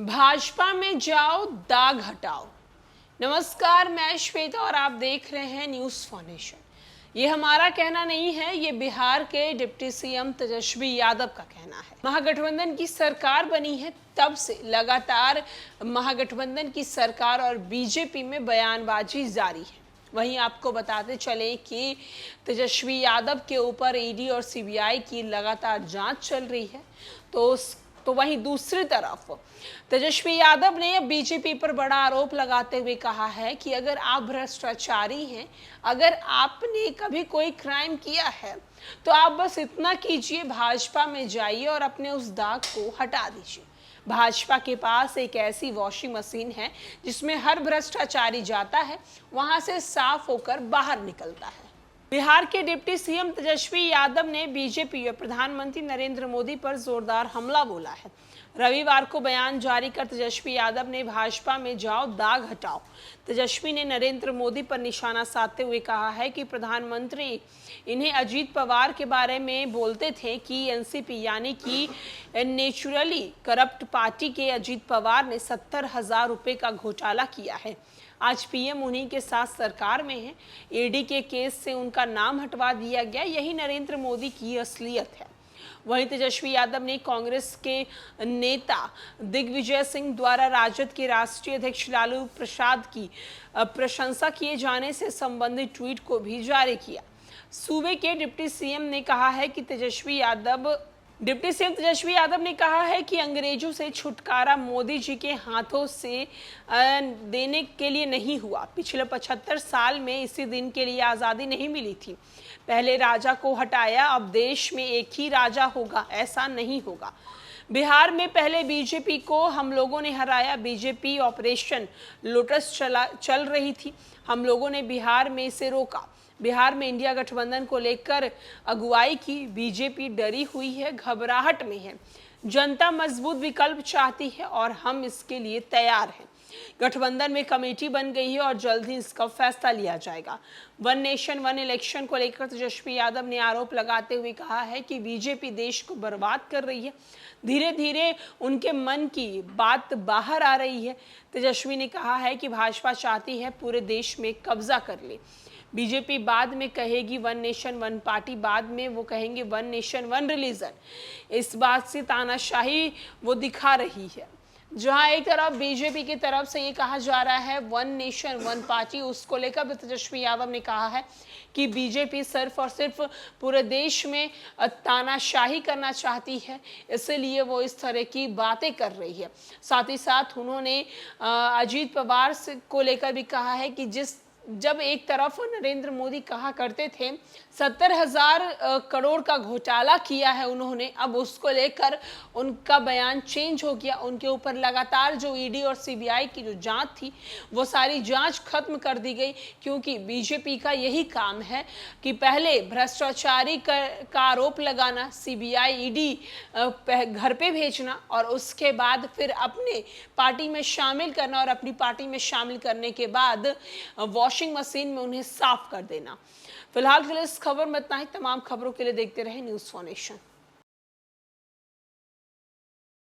भाजपा में जाओ दाग हटाओ। नमस्कार, मैं श्वेता और आप देख रहे हैं न्यूज़ फाउंडेशन। ये हमारा कहना नहीं है, ये बिहार के डिप्टी सीएम तेजस्वी यादव का कहना है। महागठबंधन की सरकार बनी है तब से लगातार महागठबंधन की सरकार और बीजेपी में बयानबाजी जारी है। वहीं आपको बताते चलें कि तेजस्वी यादव के ऊपर ईडी और सीबीआई की लगातार जांच चल रही है। तो वहीं दूसरी तरफ तेजस्वी यादव ने बीजेपी पर बड़ा आरोप लगाते हुए कहा है कि अगर आप भ्रष्टाचारी हैं, अगर आपने कभी कोई क्राइम किया है तो आप बस इतना कीजिए, भाजपा में जाइए और अपने उस दाग को हटा दीजिए। भाजपा के पास एक ऐसी वॉशिंग मशीन है जिसमें हर भ्रष्टाचारी जाता है, वहां से साफ होकर बाहर निकलता है। बिहार के डिप्टी सीएम तेजस्वी यादव ने बीजेपी और प्रधानमंत्री नरेंद्र मोदी पर जोरदार हमला बोला है। रविवार को बयान जारी कर तेजस्वी यादव ने भाजपा में जाओ दाग हटाओ। तेजस्वी ने नरेंद्र मोदी पर निशाना साधते हुए कहा है कि प्रधानमंत्री इन्हें अजीत पवार के बारे में बोलते थे कि एनसीपी यानी कि नेचुरली करप्ट पार्टी के अजीत पवार ने 70,000 रुपए का घोटाला किया है। आज पीएम उन्हीं के साथ सरकार में है। ईडी के केस से उनका नाम हटवा दिया गया, यही नरेंद्र मोदी की असलियत है। वहीं तेजस्वी यादव ने कांग्रेस के नेता दिग्विजय सिंह द्वारा राजद के राष्ट्रीय अध्यक्ष लालू प्रसाद की प्रशंसा किए जाने से संबंधित ट्वीट को भी जारी किया। सूबे के डिप्टी सीएम ने कहा है कि डिप्टी सीएम तेजस्वी यादव ने कहा है कि अंग्रेजों से छुटकारा मोदी जी के हाथों से देने के लिए नहीं हुआ। पिछले 75 साल में इसी दिन के लिए आज़ादी नहीं मिली थी। पहले राजा को हटाया, अब देश में एक ही राजा होगा, ऐसा नहीं होगा। बिहार में पहले बीजेपी को हम लोगों ने हराया। बीजेपी ऑपरेशन लोटस चल रही थी, हम लोगों ने बिहार में इसे रोका। बिहार में इंडिया गठबंधन को लेकर अगुवाई की, बीजेपी डरी हुई है, घबराहट में है। जनता मजबूत विकल्प चाहती है और हम इसके लिए तैयार हैं। गठबंधन में कमेटी बन गई है और जल्द ही इसका फैसला लिया जाएगा। वन नेशन वन इलेक्शन को लेकर तेजस्वी यादव ने आरोप लगाते हुए कहा है कि बीजेपी देश को बर्बाद कर रही है। धीरे धीरे उनके मन की बात बाहर आ रही है। तेजस्वी ने कहा है कि भाजपा चाहती है पूरे देश में कब्जा कर ले। बीजेपी बाद में कहेगी वन नेशन वन पार्टी, बाद में वो कहेंगे वन नेशन वन रिलीजन। इस बात से तानाशाही वो दिखा रही है। जहां एक तरफ बीजेपी की तरफ से ये कहा जा रहा है वन नेशन वन पार्टी, उसको लेकर तेजस्वी यादव ने कहा है कि बीजेपी सिर्फ और सिर्फ पूरे देश में तानाशाही करना चाहती है, इसलिए वो इस तरह की बातें कर रही है। साथ ही साथ उन्होंने अजीत पवार को लेकर भी कहा है कि जब एक तरफ नरेंद्र मोदी कहा करते थे 70,000 करोड़ का घोटाला किया है उन्होंने, अब उसको लेकर उनका बयान चेंज हो गया। उनके ऊपर लगातार जो ईडी और सीबीआई की जो जांच थी वो सारी जांच खत्म कर दी गई, क्योंकि बीजेपी का यही काम है कि पहले भ्रष्टाचारी का आरोप लगाना, सीबीआई ईडी घर पे भेजना और उसके बाद फिर अपने पार्टी में शामिल करना और अपनी पार्टी में शामिल करने के बाद वॉशिंग मशीन में उन्हें साफ कर देना। फिलहाल के लिए इस खबर में इतना ही। तमाम खबरों के लिए देखते रहे न्यूज़ फाउंडेशन।